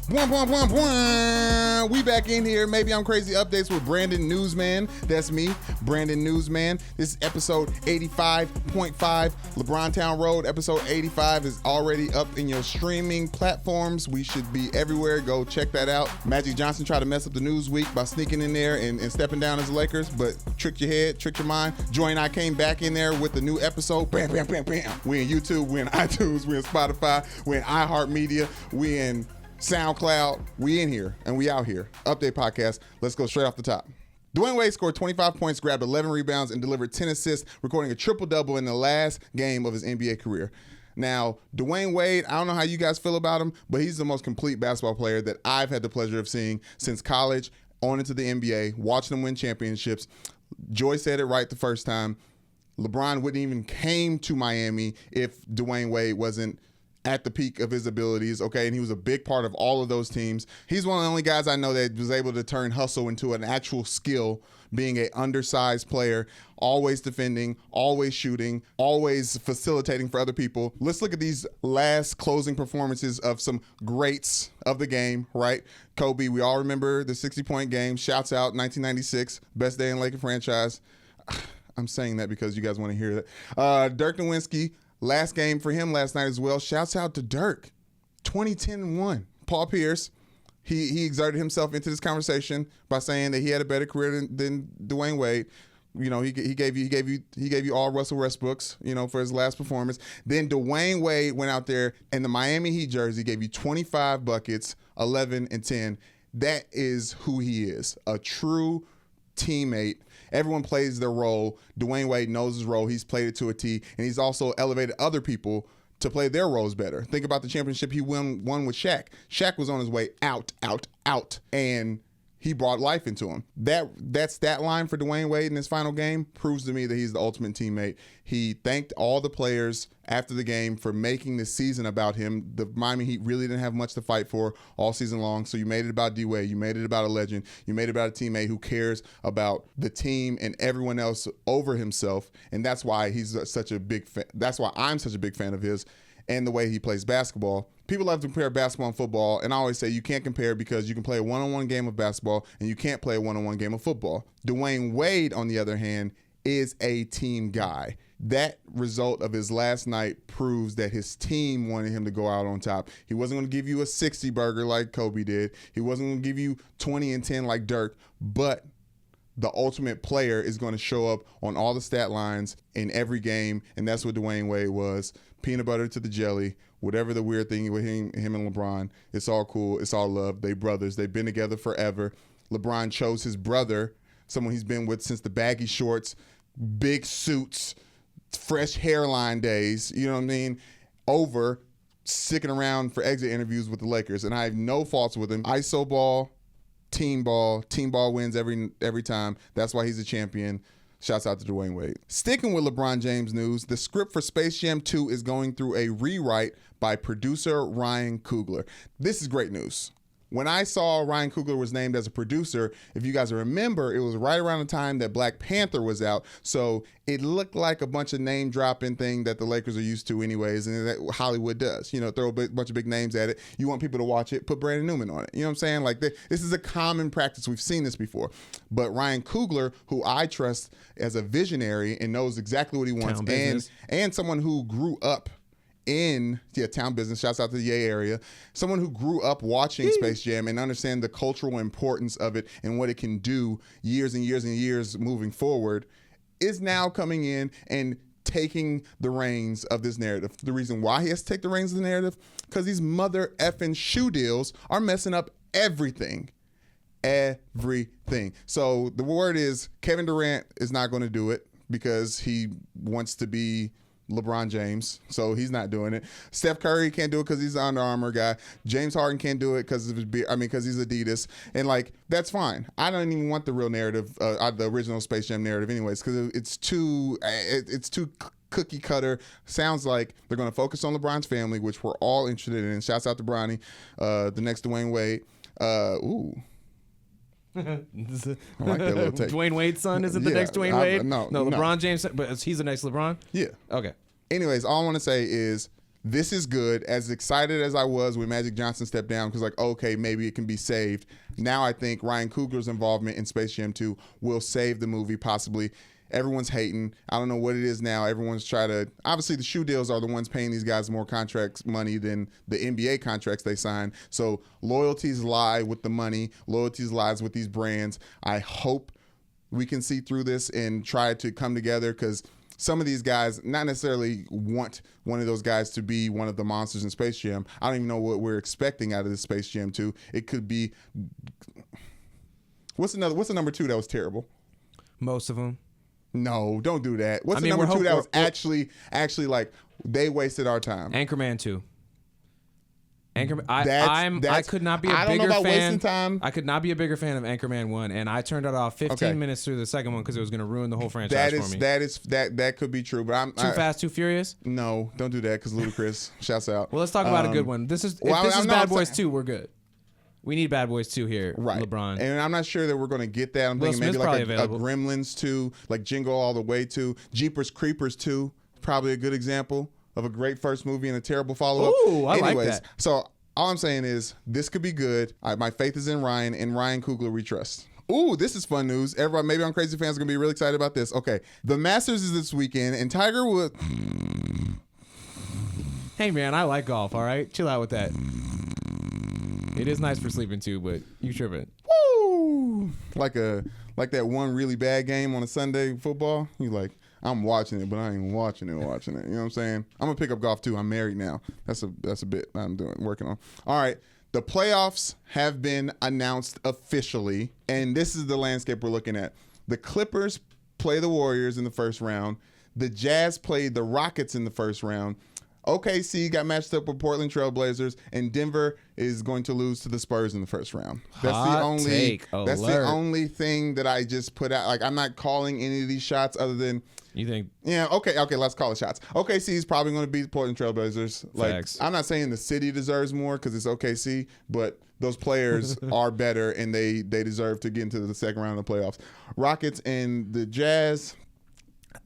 We back in here. Maybe I'm crazy updates with Brandon Newsman. That's me, Brandon Newsman. This is episode 85.5. LeBron Town Road, episode 85 is already up in your streaming platforms. We should be everywhere. Go check that out. Magic Johnson tried to mess up the news week by sneaking in there and stepping down as the Lakers, but tricked your head, tricked your mind. Joy and I came back in there with a new episode. Bam, bam, bam, bam. We in YouTube, we in iTunes, we in Spotify, we in iHeartMedia, we in SoundCloud. We in here and we out here. Update podcast. Let's go straight off the top. Dwyane Wade scored 25 points, grabbed 11 rebounds, and delivered 10 assists, recording a triple-double in the last game of his NBA career. Now, Dwyane Wade, I don't know how you guys feel about him, but he's the most complete basketball player that I've had the pleasure of seeing since college on into the NBA, watching him win championships. Joy said it right the first time. LeBron wouldn't even came to Miami if Dwyane Wade wasn't at the peak of his abilities, okay? And he was a big part of all of those teams. He's one of the only guys I know that was able to turn hustle into an actual skill, being an undersized player, always defending, always shooting, always facilitating for other people. Let's look at these last closing performances of some greats of the game, right? Kobe, we all remember the 60-point game. Shouts out 1996, best day in Laker franchise. I'm saying that because you guys want to hear that. Dirk Nowitzki, last game for him last night as well. Shouts out to Dirk. 2010-1. Paul Pierce, he exerted himself into this conversation by saying that he had a better career than Dwyane Wade. You know, he gave you all Russell Westbrooks, you know, for his last performance. Then Dwyane Wade went out there in the Miami Heat jersey, gave you 25 buckets, 11 and 10. That is who he is, a true teammate. Everyone plays their role. Dwyane Wade knows his role. He's played it to a T, and he's also elevated other people to play their roles better. Think about the championship he won with Shaq. Shaq was on his way out, and he brought life into him. That stat line for Dwyane Wade in his final game proves to me that he's the ultimate teammate. He thanked all the players after the game for making this season about him. The Miami Heat really didn't have much to fight for all season long, so you made it about D-Wade. You made it about a legend. You made it about a teammate who cares about the team and everyone else over himself, and that's why he's such a big fan. That's why I'm such a big fan of his and the way he plays basketball. People love to compare basketball and football, and I always say you can't compare because you can play a one-on-one game of basketball and you can't play a one-on-one game of football. Dwyane Wade, on the other hand, is a team guy. That result of his last night proves that his team wanted him to go out on top. He wasn't going to give you a 60 burger like Kobe did. He wasn't going to give you 20 and 10 like Dirk, but the ultimate player is going to show up on all the stat lines in every game, and that's what Dwyane Wade was. Peanut butter to the jelly, whatever the weird thing with him and LeBron, it's all cool, it's all love. They brothers, they've been together forever. LeBron chose his brother, someone he's been with since the baggy shorts, big suits, fresh hairline days, you know what I mean, over sticking around for exit interviews with the Lakers, and I have no faults with him. ISO ball, team ball wins every time. That's why he's a champion. Shouts out to Dwyane Wade. Sticking with LeBron James news, the script for Space Jam 2 is going through a rewrite by producer Ryan Coogler. This is great news. When I saw Ryan Coogler was named as a producer, if you guys remember, it was right around the time that Black Panther was out. So it looked like a bunch of name dropping thing that the Lakers are used to anyways, and that Hollywood does. You know, throw a bunch of big names at it. You want people to watch it, put Brandon Newman on it. You know what I'm saying? Like this is a common practice. We've seen this before. But Ryan Coogler, who I trust as a visionary and knows exactly what he wants, and someone who grew up in town business, shouts out to the Yay area, someone who grew up watching Space Jam and understand the cultural importance of it and what it can do years and years and years moving forward, is now coming in and taking the reins of this narrative. The reason why he has to take the reins of the narrative, because these mother effing shoe deals are messing up everything. So the word is Kevin Durant is not going to do it because he wants to be LeBron James, so he's not doing it. Steph Curry can't do it because he's an Under Armour guy. James Harden can't do it because of his beard. Because he's Adidas, and like that's fine. I don't even want the real narrative, the original Space Jam narrative, anyways, because it's too cookie cutter. Sounds like they're going to focus on LeBron's family, which we're all interested in. Shouts out to Bronny, the next Dwyane Wade. I like that little take. Dwyane Wade's son isn't the next Dwyane Wade? No, LeBron James, but he's the next LeBron? Yeah. Okay. Anyways, all I want to say is This is good. As excited as I was when Magic Johnson stepped down, because okay, maybe it can be saved. Now I think Ryan Coogler's involvement in Space Jam 2 will save the movie, possibly. Everyone's hating. I don't know what it is now. Everyone's trying to. Obviously, the shoe deals are the ones paying these guys more contracts money than the NBA contracts they sign. So loyalties lie with the money. Loyalties lies with these brands. I hope we can see through this and try to come together, because some of these guys not necessarily want one of those guys to be one of the monsters in Space Jam. I don't even know what we're expecting out of this Space Jam 2. It could be. What's the number 2 that was terrible? Most of them. No, don't do that. What's the number 2 that was actually like they wasted our time? Anchorman 2. I could not be a bigger fan. I don't know about wasting time. I could not be a bigger fan of Anchorman 1, and I turned it off 15 minutes through the second one because it was going to ruin the whole franchise for me. That could be true, but I'm Too Fast, Too Furious. No, don't do that, because Ludacris shouts out. Well, let's talk about a good one. If this is Bad Boys 2, we're good. We need Bad Boys 2 here, right? LeBron. And I'm not sure that we're going to get that. I'm thinking maybe like a Gremlins 2, like Jingle All the Way 2, Jeepers Creepers 2, probably a good example of a great first movie and a terrible follow-up. Ooh, I like that. So all I'm saying is this could be good. My faith is in Ryan, and Ryan Coogler we trust. Ooh, this is fun news. Everybody, maybe I'm Crazy fans are going to be really excited about this. Okay, the Masters is this weekend, and Tiger Woods... Hey, man, I like golf, all right? Chill out with that. It is nice for sleeping, too, but you tripping. Woo! Like that one really bad game on a Sunday football. You like, I'm watching it, but I ain't watching it. You know what I'm saying? I'm going to pick up golf, too. I'm married now. That's a bit I'm working on. All right. The playoffs have been announced officially, and this is the landscape we're looking at. The Clippers play the Warriors in the first round. The Jazz played the Rockets in the first round. OKC got matched up with Portland Trailblazers, and Denver is going to lose to the Spurs in the first round. That's the only thing that I just put out. Like, I'm not calling any of these shots other than... You think? Yeah, okay, let's call it shots. OKC is probably going to beat the Portland Trailblazers. Like, facts. I'm not saying the city deserves more because it's OKC, but those players are better, and they deserve to get into the second round of the playoffs. Rockets and the Jazz,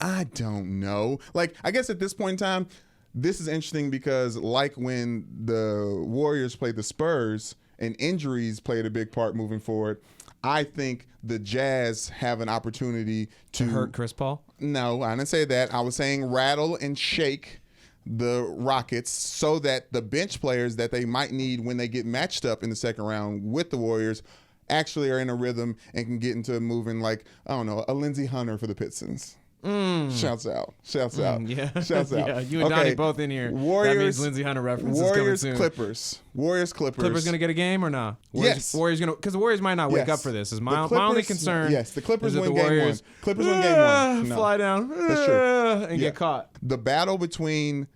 I don't know. Like, I guess at this point in time, this is interesting because, like when the Warriors played the Spurs and injuries played a big part moving forward, I think the Jazz have an opportunity to hurt Chris Paul. No, I didn't say that. I was saying rattle and shake the Rockets so that the bench players that they might need when they get matched up in the second round with the Warriors actually are in a rhythm and can get into moving, like, I don't know, a Lindsey Hunter for the Pistons. Shouts out. Yeah. Shouts out. Yeah, you and Donnie both in here. Warriors, that means Lindsey Hunter references coming soon. Warriors Clippers. Clippers gonna get a game or not? Yes. Warriors gonna, because the Warriors might not wake up for this. Is my only concern. Yes, the Clippers win game one. Clippers win game one. No, fly down. That's true. And get caught. The battle between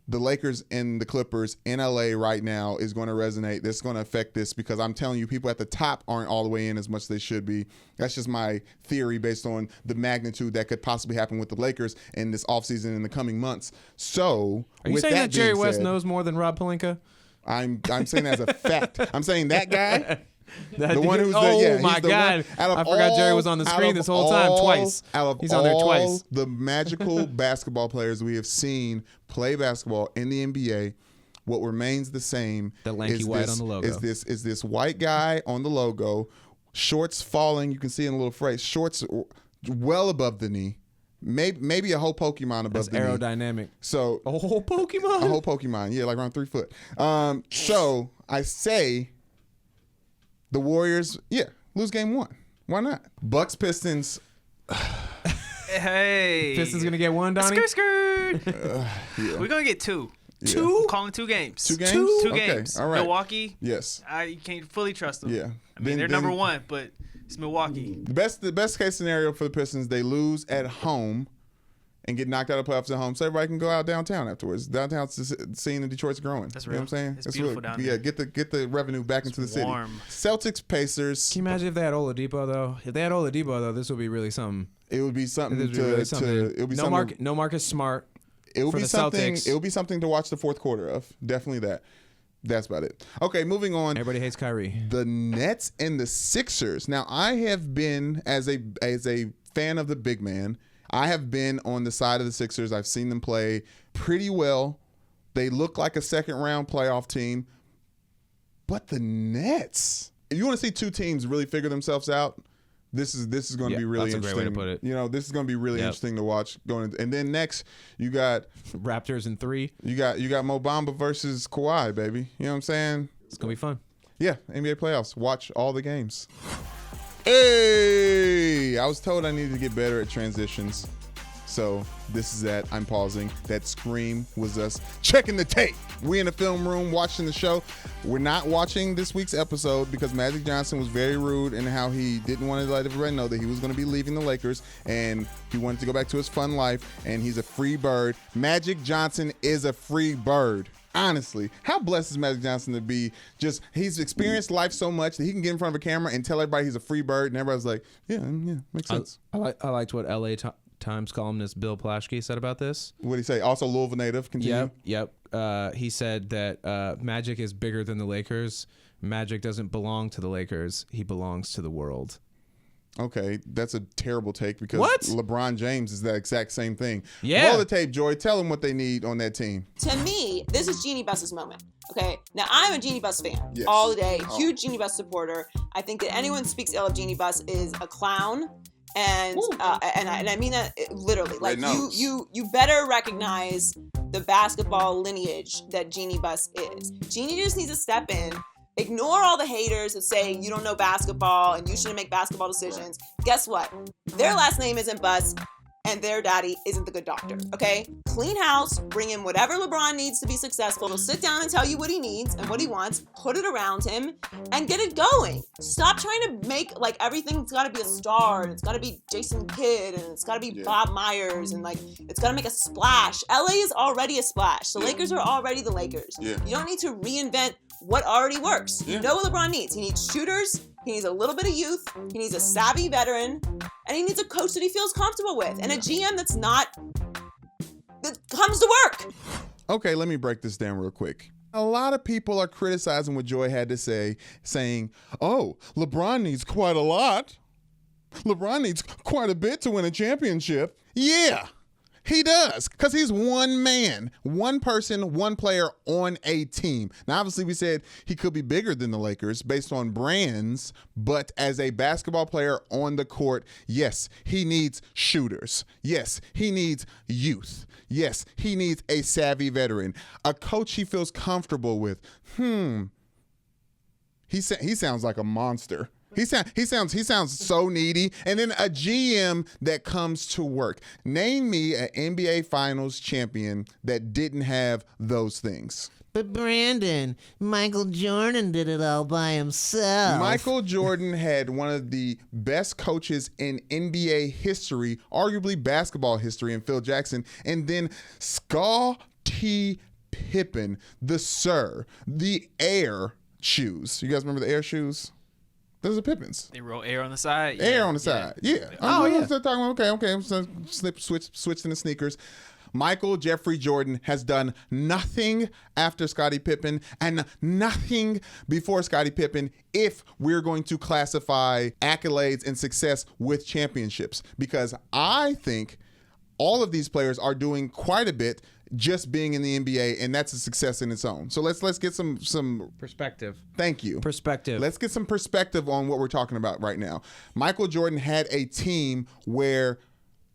the Lakers and the Clippers in LA right now is going to resonate. This is going to affect this because I'm telling you, people at the top aren't all the way in as much as they should be. That's just my theory based on the magnitude that could possibly happen with the Lakers in this offseason in the coming months. So, are you saying that Jerry West knows more than Rob Pelinka? I'm saying that as a fact. I'm saying that guy. The one who's my God. I forgot Jerry was on the screen this whole time twice. He's on there twice. The magical basketball players we have seen play basketball in the NBA, what remains the same the lanky white on the logo. Is this white guy on the logo, shorts falling, you can see in a little phrase, shorts well above the knee. Maybe a whole Pokemon above the knee. Aerodynamic. So a whole Pokemon? A whole Pokemon, yeah, like around 3 foot. So I say the Warriors, lose game one. Why not? Bucks Pistons. Hey. Pistons gonna get one, Donnie? Skirt. We're gonna get two. Yeah. Two? I'm calling 2 games. 2 games? Two Okay. games. All right. Milwaukee. Yes. You can't fully trust them. Yeah. I mean, they're number one, but it's Milwaukee. The best case scenario for the Pistons, they lose at home and get knocked out of playoffs at home, so everybody can go out downtown afterwards. Downtown's the scene in Detroit's growing. That's real. You know what I'm saying? It's beautiful down there. Yeah, get the revenue back into the city. Warm. Celtics, Pacers. Can you imagine if they had Oladipo though? If they had Oladipo though, this would be really something. It would be something It would be no Marcus Smart. It would for be the something. Celtics. It would be something to watch the fourth quarter of. Definitely that. That's about it. Okay, moving on. Everybody hates Kyrie. The Nets and the Sixers. Now, I have been as a fan of the big man. I have been on the side of the Sixers. I've seen them play pretty well They look like a second-round playoff team. But the Nets, if you want to see two teams really figure themselves out, this is going to be really interesting. That's a great way to put it. You know, this is going to be really interesting to watch going. And then next, you got Raptors in 3. You got Mo Bamba versus Kawhi, baby. You know what I'm saying? It's gonna be fun. Yeah, NBA playoffs. Watch all the games. Hey, I was told I needed to get better at transitions. So this is that. I'm pausing. That scream was us checking the tape. We in the film room watching the show. We're not watching this week's episode because Magic Johnson was very rude in how he didn't want to let everybody know that he was going to be leaving the Lakers and he wanted to go back to his fun life, and he's a free bird. Magic Johnson is a free bird. Honestly, how blessed is Magic Johnson to be? Just he's experienced life so much that he can get in front of a camera and tell everybody he's a free bird, and everybody's like, yeah, makes sense. I liked what LA Times columnist Bill Plaschke said about this. What did he say? Also Louisville native. Continue. Yep. He said that Magic is bigger than the Lakers. Magic doesn't belong to the Lakers. He belongs to the world. Okay, that's a terrible take because what? LeBron James is that exact same thing. Yeah. Roll the tape, Joy. Tell them what they need on that team. To me, this is Jeannie Buss's moment. Okay, now I'm a Jeannie Buss fan all the day. Huge Jeannie Buss supporter. I think that anyone who speaks ill of Jeannie Buss is a clown. And I mean that literally. Like you better recognize the basketball lineage that Jeannie Buss is. Jeannie just needs to step in, ignore all the haters that say you don't know basketball and you shouldn't make basketball decisions. Guess what? Their last name isn't Buss and their daddy isn't the good doctor, okay? Clean house, bring in whatever LeBron needs to be successful. He'll sit down and tell you what he needs and what he wants, put it around him, and get it going. Stop trying to make, like, everything's gotta be a star, and it's gotta be Jason Kidd, and it's gotta be Bob Myers, and, like, it's gotta make a splash. LA is already a splash. The Lakers are already the Lakers. Yeah. You don't need to reinvent what already works. You know what LeBron needs. He needs shooters, he needs a little bit of youth, he needs a savvy veteran, and he needs a coach that he feels comfortable with, and a GM that comes to work. Okay, let me break this down real quick. A lot of people are criticizing what Joy had to say, saying, oh, LeBron needs quite a lot. LeBron needs quite a bit to win a championship. Yeah. He does, because he's one man, one person, one player on a team. Now, obviously, we said he could be bigger than the Lakers based on brands, but as a basketball player on the court, yes, he needs shooters. Yes, he needs youth. Yes, he needs a savvy veteran, a coach he feels comfortable with. He sounds like a monster. He sounds so needy. And then a GM that comes to work. Name me an NBA Finals champion that didn't have those things. But Brandon, Michael Jordan did it all by himself. Michael Jordan had one of the best coaches in NBA history, arguably basketball history, in Phil Jackson. And then Scottie Pippen, the Air shoes. You guys remember the Air shoes? Those are Pippins. They roll air on the side. Air on the side. Yeah. Okay. So switched in the sneakers. Michael Jeffrey Jordan has done nothing after Scottie Pippen and nothing before Scottie Pippen if we're going to classify accolades and success with championships. Because I think all of these players are doing quite a bit just being in the NBA, and that's a success in its own. So let's get some perspective. Thank you. Perspective. Let's get some perspective on what we're talking about right now. Michael Jordan had a team where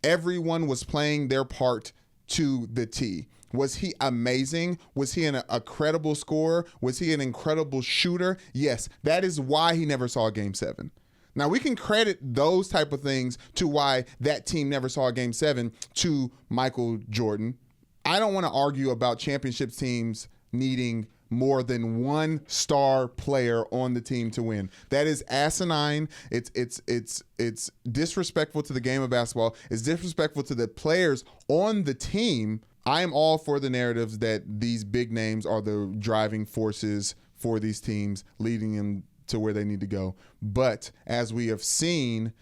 everyone was playing their part to the T. Was he amazing? Was he a credible scorer? Was he an incredible shooter? Yes. That is why he never saw a Game 7. Now, we can credit those type of things to why that team never saw a Game 7 to Michael Jordan. I don't want to argue about championship teams needing more than one star player on the team to win. That is asinine. It's disrespectful to the game of basketball. It's disrespectful to the players on the team. I am all for the narratives that these big names are the driving forces for these teams, leading them to where they need to go. But as we have seen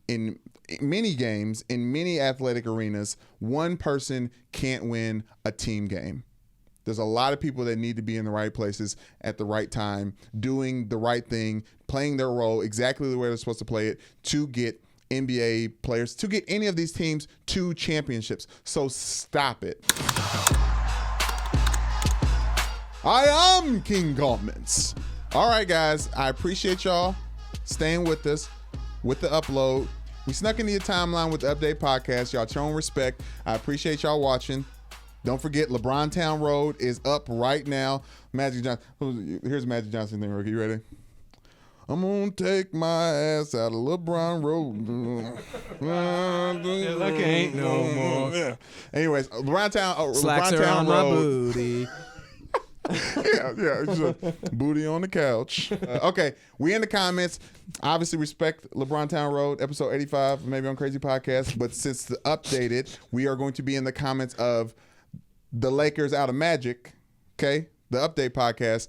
in many games, in many athletic arenas, one person can't win a team game. There's a lot of people that need to be in the right places at the right time, doing the right thing, playing their role exactly the way they're supposed to play it to get NBA players, to get any of these teams to championships. So stop it. I am King Comments. All right, guys. I appreciate y'all staying with us with the upload. We snuck into your timeline with the Update Podcast. Y'all showing respect. I appreciate y'all watching. Don't forget, LeBron Town Road is up right now. Magic Johnson. Here's Magic Johnson thing, Rookie. You ready? I'm gonna take my ass out of LeBron Road. Look, ain't no more. Yeah. Anyways, LeBron Town. Slacks LeBron are Town on my Road. booty. yeah. Booty on the couch. Okay, we in the comments. Obviously, respect LeBron Town Road, episode 85, maybe on Crazy Podcast. But since the updated, we are going to be in the comments of the Lakers out of Magic. Okay, the Update Podcast.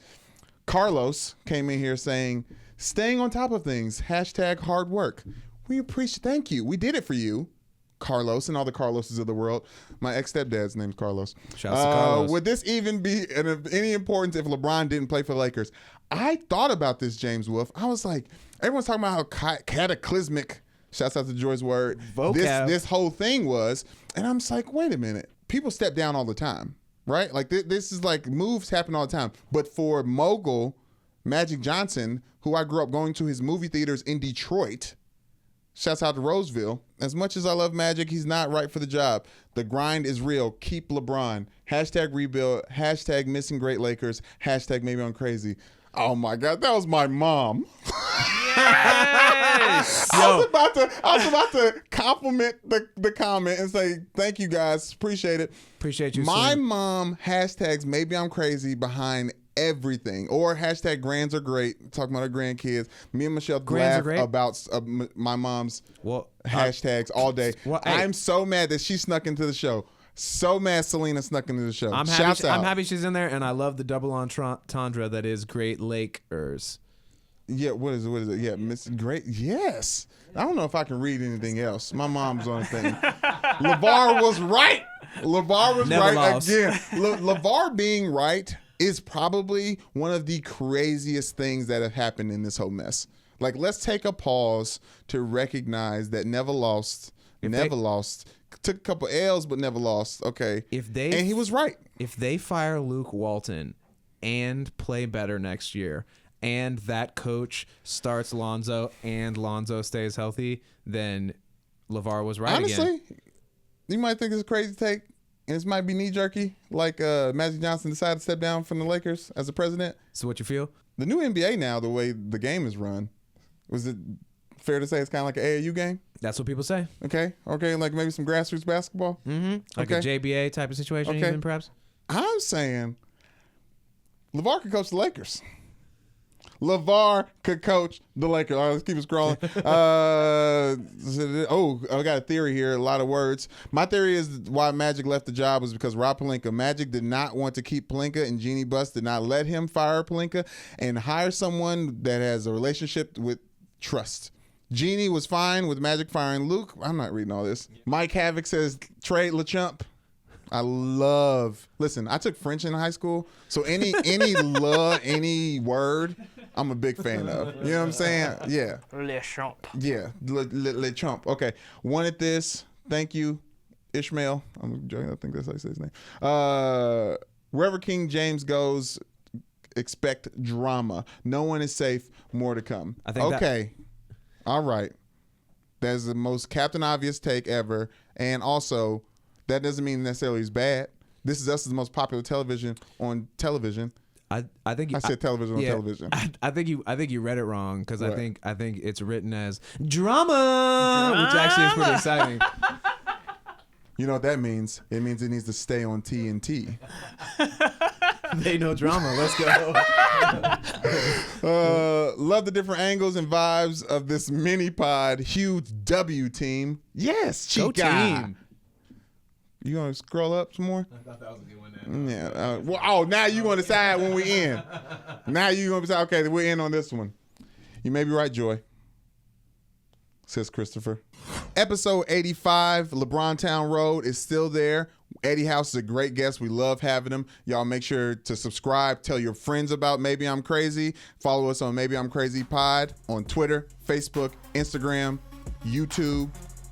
Carlos came in here saying, "Staying on top of things. #hard work. We appreciate. Thank you. We did it for you." Carlos and all the Carloses of the world. My ex-stepdad's name's Carlos. Shouts to Carlos. Would this even be of any importance if LeBron didn't play for the Lakers? I thought about this, James Wolf. I was like, everyone's talking about how cataclysmic, shouts out to Joyce Word, this whole thing was. And I'm just like, wait a minute. People step down all the time, right? Like this is like moves happen all the time. But for mogul Magic Johnson, who I grew up going to his movie theaters in Detroit, shouts out to Roseville. As much as I love Magic, he's not right for the job. The grind is real. Keep LeBron. #rebuild. #missing great Lakers. #maybe I'm crazy. Oh my God, that was my mom. Yes. I was about to compliment the comment and say thank you guys, appreciate it. Appreciate you. My soon. mom maybe I'm crazy behind everything, or grands are great. Talking about her grandkids. Me and Michelle laugh about my mom's hashtags all day. Well, hey. I'm so mad that she snuck into the show. So mad Selena snuck into the show. I'm happy she's in there, and I love the double entendre that is Great Lakers. Yeah, what is it? Yeah, Miss Great. Yes. I don't know if I can read anything else. My mom's on the thing. LeVar was right. LeVar was Never right lost. again. LeVar being right is probably one of the craziest things that have happened in this whole mess. Like, let's take a pause to recognize that never lost. Took a couple L's, but never lost. Okay. And he was right. If they fire Luke Walton and play better next year, and that coach starts Lonzo and Lonzo stays healthy, then LeVar was right again. Honestly, you might think it's a crazy take, and this might be knee-jerky, like Magic Johnson decided to step down from the Lakers as a president. So what you feel? The new NBA now, the way the game is run, was it fair to say it's kind of like an AAU game? That's what people say. Okay, like maybe some grassroots basketball? Mm-hmm. Like a JBA type of situation, even perhaps? I'm saying LeVar could coach the Lakers. LeVar could coach the Lakers. All right, let's keep it scrolling. I got a theory here. A lot of words. My theory is why Magic left the job was because Rob Pelinka. Magic did not want to keep Pelinka, and Jeannie Buss did not let him fire Pelinka and hire someone that has a relationship with trust. Jeannie was fine with Magic firing Luke. I'm not reading all this. Mike Havoc says trade LeChump. Listen, I took French in high school, so any word I'm a big fan of. You know what I'm saying? Yeah. Le Champ. Yeah. Le Trump. Okay. Wanted this. Thank you, Ishmael. I think that's how you say his name. Wherever King James goes, expect drama. No one is safe. More to come. Okay. All right. That's the most Captain Obvious take ever. And also, that doesn't mean necessarily it's bad. This Is Us is the most popular television on television. I think I said television on television. I think you read it wrong because I think it's written as drama, which actually is pretty exciting. You know what that means? It means it needs to stay on TNT. They know drama. Let's go. Love the different angles and vibes of this mini pod. Huge W team. Yes, Chica. Go team. You gonna scroll up some more? I thought that was a good one. Yeah. Now you gonna decide when we in. Now you gonna decide. Okay, we're in on this one. You may be right, Joy. Says Christopher. Episode 85, LeBron Town Road is still there. Eddie House is a great guest. We love having him. Y'all make sure to subscribe. Tell your friends about Maybe I'm Crazy. Follow us on Maybe I'm Crazy Pod on Twitter, Facebook, Instagram, YouTube.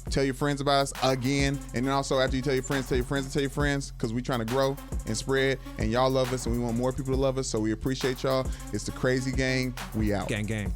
Tell your friends about us again. And then also after you tell your friends, tell your friends and tell your friends, because we trying to grow and spread. And y'all love us and we want more people to love us. So we appreciate y'all. It's the Crazy Gang. We out. Gang, gang.